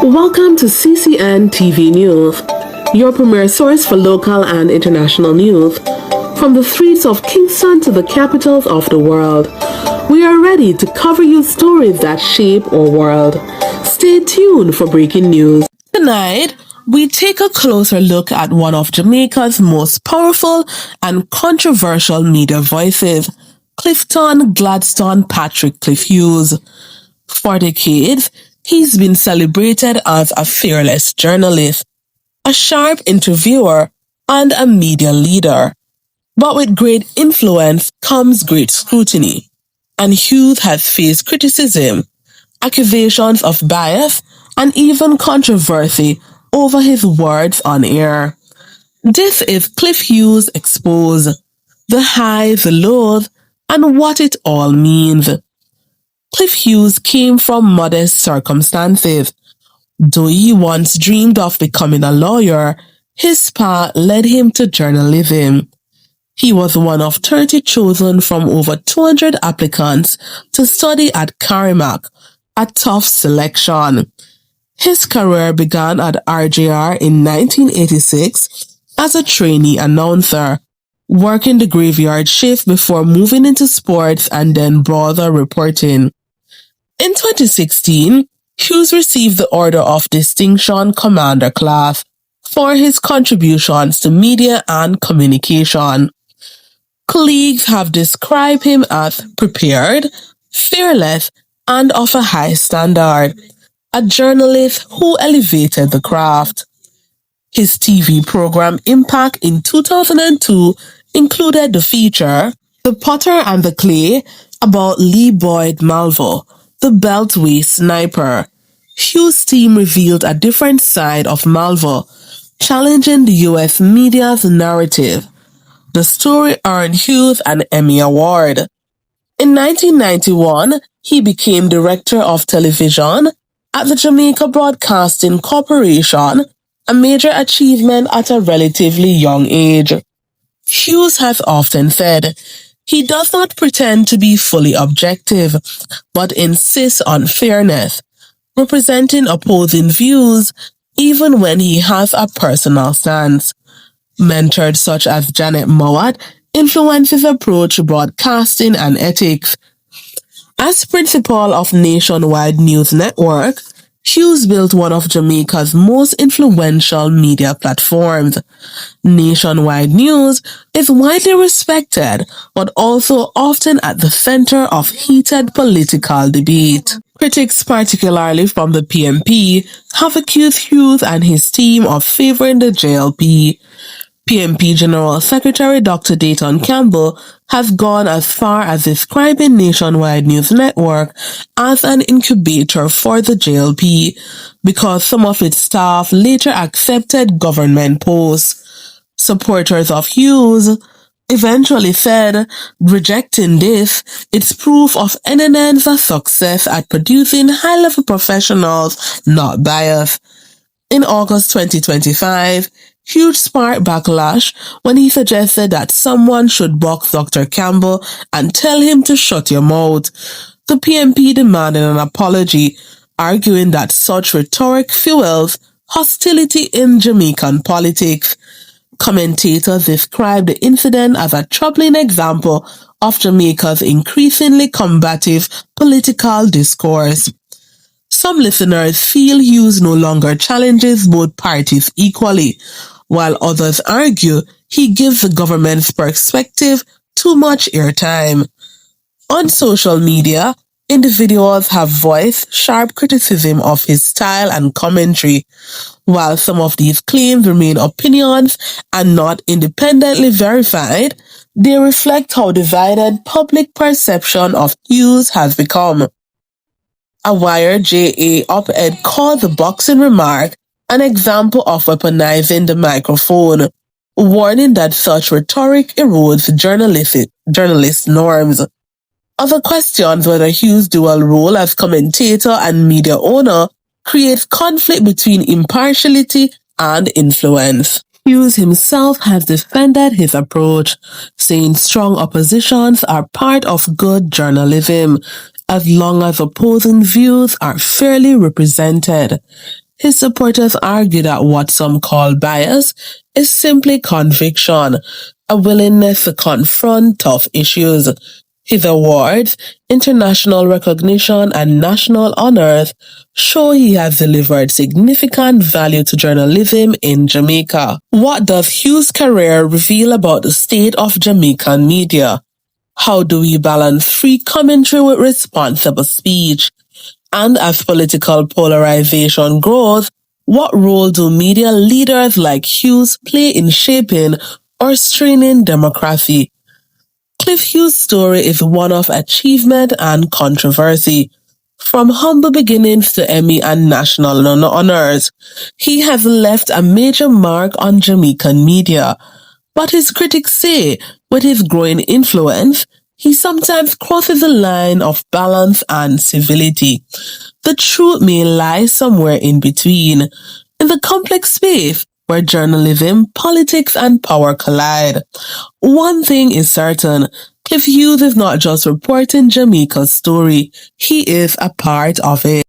Welcome to CCN TV News, your premier source for local and international news. From the streets of Kingston to the capitals of the world, we are ready to cover you stories that shape our world. Stay tuned for breaking news. Tonight, we take a closer look at one of Jamaica's most powerful and controversial media voices, Clifton Gladstone Patrick Cliff Hughes. For decades, he's been celebrated as a fearless journalist, a sharp interviewer, and a media leader. But with great influence comes great scrutiny, and Hughes has faced criticism, accusations of bias, and even controversy over his words on air. This is Cliff Hughes Exposé, the highs, the lows, and what it all means. Cliff Hughes came from modest circumstances. Though he once dreamed of becoming a lawyer, his path led him to journalism. He was one of 30 chosen from over 200 applicants to study at Carimac, a tough selection. His career began at RJR in 1986 as a trainee announcer, working the graveyard shift before moving into sports and then broader reporting. In 2016, Hughes received the Order of Distinction Commander Class for his contributions to media and communication. Colleagues have described him as prepared, fearless, and of a high standard, a journalist who elevated the craft. His TV program Impact in 2002 included the feature The Potter and the Clay about Lee Boyd Malvo, the Beltway sniper. Hughes' team revealed a different side of Malvo, challenging the U.S. media's narrative. The story earned Hughes an Emmy Award. In 1991, he became director of television at the Jamaica Broadcasting Corporation, a major achievement at a relatively young age. Hughes has often said, he does not pretend to be fully objective, but insists on fairness, representing opposing views even when he has a personal stance. Mentors such as Janet Mowat influence his approach to broadcasting and ethics. As principal of Nationwide News Network, Hughes built one of Jamaica's most influential media platforms. Nationwide News is widely respected, but also often at the center of heated political debate. Critics, particularly from the PMP, have accused Hughes and his team of favoring the JLP. PMP General Secretary Dr. Dayton Campbell has gone as far as describing Nationwide News Network as an incubator for the JLP because some of its staff later accepted government posts. Supporters of Hughes eventually said, rejecting this, it's proof of NNN's success at producing high-level professionals, not bias. In August 2025, Hughes sparked backlash when he suggested that someone should box Dr. Campbell and tell him to shut your mouth. The PMP demanded an apology, arguing that such rhetoric fuels hostility in Jamaican politics. Commentators described the incident as a troubling example of Jamaica's increasingly combative political discourse. Some listeners feel Hughes no longer challenges both parties equally, while others argue he gives the government's perspective too much airtime. On social media, individuals have voiced sharp criticism of his style and commentary. While some of these claims remain opinions and not independently verified, they reflect how divided public perception of Hughes has become. A Wire JA op-ed called the boxing remark an example of weaponizing the microphone, warning that such rhetoric erodes journalist norms. Other questions whether Hughes' dual role as commentator and media owner creates conflict between impartiality and influence. Hughes himself has defended his approach, saying strong oppositions are part of good journalism, as long as opposing views are fairly represented. His supporters argue that what some call bias is simply conviction, a willingness to confront tough issues. His awards, international recognition, and national honors show he has delivered significant value to journalism in Jamaica. What does Hughes' career reveal about the state of Jamaican media? How do we balance free commentary with responsible speech? And as political polarization grows, what role do media leaders like Hughes play in shaping or straining democracy? Cliff Hughes' story is one of achievement and controversy. From humble beginnings to Emmy and national honors, he has left a major mark on Jamaican media. But his critics say, with his growing influence, he sometimes crosses the line of balance and civility. The truth may lie somewhere in between, in the complex space where journalism, politics, and power collide. One thing is certain, Cliff Hughes is not just reporting Jamaica's story, he is a part of it.